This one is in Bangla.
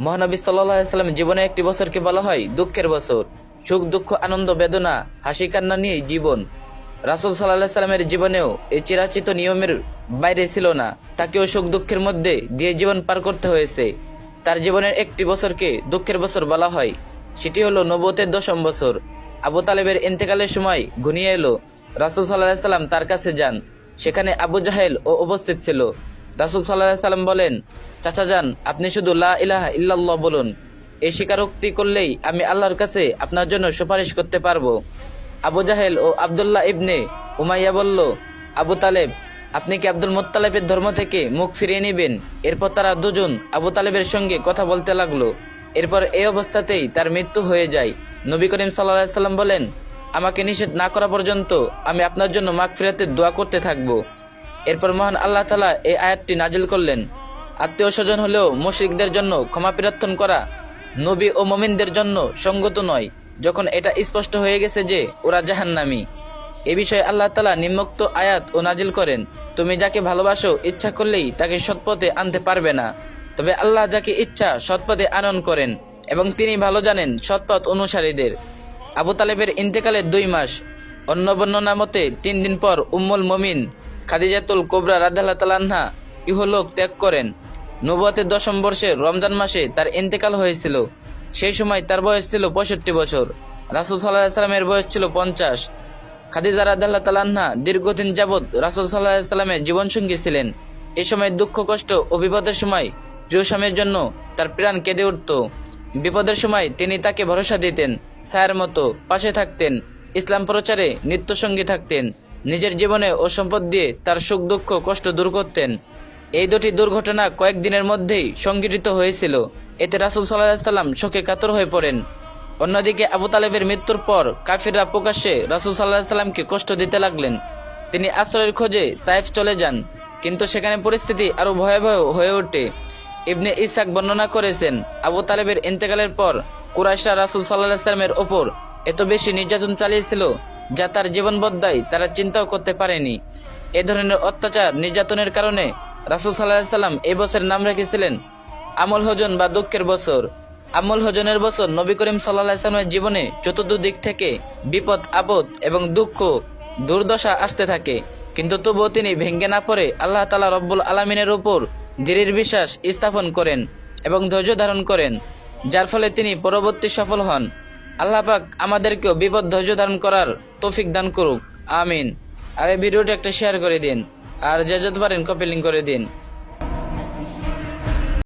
মহানবী সাল্লাল্লাহু আলাইহি সাল্লাম জীবনে একটি বছরকে বলা হয় দুঃখের বছর। সুখ দুঃখ আনন্দ বেদনা হাসি কান্না নিয়ে জীবন। রাসূল সাল্লাল্লাহু আলাইহি সাল্লামের জীবনেও এই চিরাচিত নিয়মের বাইরে ছিল না। তাকেও সুখ দুঃখের মধ্যে দিয়ে জীবন পার করতে হয়েছে। তার জীবনের একটি বছরকে দুঃখের বছর বলা হয়, সেটি হলো নবুয়তের 10ম বছর। আবু তালেবের ইন্তেকালের সময় ঘনিয়ে এলো। রাসূল সাল্লাল্লাহু আলাইহি সাল্লাম তার কাছে যান। সেখানে আবু জাহেল ও উপস্থিত ছিল। রাসূল সাল্লাল্লাহু আলাইহি সাল্লাম বলেন, চাচা যান, আপনি শুধু লা ইলাহা ইল্লাল্লাহ বলুন। এই স্বীকারোক্তি করলেই আমি আল্লাহর কাছে আপনার জন্য সুপারিশ করতে পারবো। আবু জাহেল ও আব্দুল্লাহ ইবনে উমাইয়া বলল, আবু তালেব, আপনি কি আব্দুল মুত্তালিবের ধর্ম থেকে মুখ ফিরিয়ে নেবেন? এরপর তারা দুজন আবু তালেবের সঙ্গে কথা বলতে লাগলো। এরপর এই অবস্থাতেই তার মৃত্যু হয়ে যায়। নবী করিম সাল্লাল্লাহু আলাইহি সাল্লাম বলেন, আমাকে নিষেধ না করা পর্যন্ত আমি আপনার জন্য মাগফিরাতের দোয়া করতে থাকবো। এরপর মহান আল্লাহ তাআলা এই আয়াতটি নাজিল করলেন, আত্মীয় স্বজন হলেও মুশরিকদের জন্য ক্ষমা প্রার্থনা করা নবী ও মুমিনদের জন্য সঙ্গত নয়, যখন এটা স্পষ্ট হয়ে গেছে যে ওরা জাহান্নামী। এ বিষয়ে আল্লাহ তাআলা নিম্নোক্ত আয়াত ও নাজিল করেন, তুমি যাকে ভালোবাসো ইচ্ছা করলেই তাকে সৎপথে আনতে পারবে না, তবে আল্লাহ যাকে ইচ্ছা সৎপথে আনয়ন করেন এবং তিনি ভালো জানেন সৎপথ অনুসারীদের। আবু তালেবের ইন্তেকালের 2 মাস, অন্য বর্ণনা মতে 3 দিন পর উম্মুল মুমিন খাদিজাতুল কুবরা রাদিয়াল্লাহু তাআলা আনহা ইহলোক ত্যাগ করেন। নবুয়তের 10ম বর্ষের রমজান মাসে তার ইন্তেকাল হয়েছিল। সেই সময় তার বয়স ছিল 65 বছর। রাসূল সাল্লাল্লাহু আলাইহি সাল্লামের বয়স ছিল 50। খাদিজা রাদিয়াল্লাহু তাআলা আনহা দীর্ঘদিন যাবৎ রাসূল সাল্লাল্লাহু আলাইহি সাল্লামের জীবনসঙ্গী ছিলেন। এই সময় দুঃখ কষ্ট ও বিপদের সময় প্রিয় স্বামীর জন্য তার প্রাণ কেঁদে উঠত। বিপদের সময় তিনি তাকে ভরসা দিতেন, ছায়ার মতো পাশে থাকতেন, ইসলাম প্রচারে নিত্যসঙ্গী থাকতেন, নিজের জীবনে ও সম্পদ দিয়ে তার সুখ দুঃখ কষ্ট দূর করতেন। এই দুটি দুর্ঘটনা কয়েকদিনের মধ্যেই সংঘটিত হয়েছিল। এতে রাসূল সাল্লাল্লাহু আলাইহি সাল্লাম শোকে কাতর হয়ে পড়েন। অন্যদিকে আবু তালেবের মৃত্যুর পর কাফিররা প্রকাশ্যে রাসূল সাল্লাল্লাহু আলাইহি সাল্লামকে কষ্ট দিতে লাগলেন। তিনি আশ্রয়ের খোঁজে তায়েফ চলে যান, কিন্তু সেখানে পরিস্থিতি আরো ভয়াবহ হয়ে ওঠে। ইবনে ইসহাক বর্ণনা করেছেন, আবু তালেবের ইন্তেকালের পর কুরাইশরা রাসূল সাল্লাল্লাহু আলাইহি সাল্লামের ওপর এত বেশি নির্যাতন চালিয়েছিল যা তার জীবন বদ্দায় তারা চিন্তাও করতে পারেনি। এ ধরনের অত্যাচার নির্যাতনের কারণে রাসূল সাল্লাল্লাহু আলাইহি সাল্লাম এই বছরের নাম রেখেছিলেন আমল হজন বা দুঃখের বছর। আমল হজনের বছর নবী করিম সাল্লাল্লাহু আলাইহি সাল্লামের জীবনে চতুর্দিক থেকে বিপদ আপদ এবং দুঃখ দুর্দশা আসতে থাকে, কিন্তু তবুও তিনি ভেঙে না পড়ে আল্লাহ তাআলা রব্বুল আলামিনের উপর দৃঢ় বিশ্বাস স্থাপন করেন এবং ধৈর্য ধারণ করেন, যার ফলে তিনি পরবর্তী সফল হন। আল্লাহ পাক আমাদেরকেও বিপদ ধৈর্য ধারণ করার তৌফিক দান করুক, আমিন। আর এই ভিডিওটি একটা শেয়ার করে দিন, আর যে যত পারেন কপি লিংক করে দিন।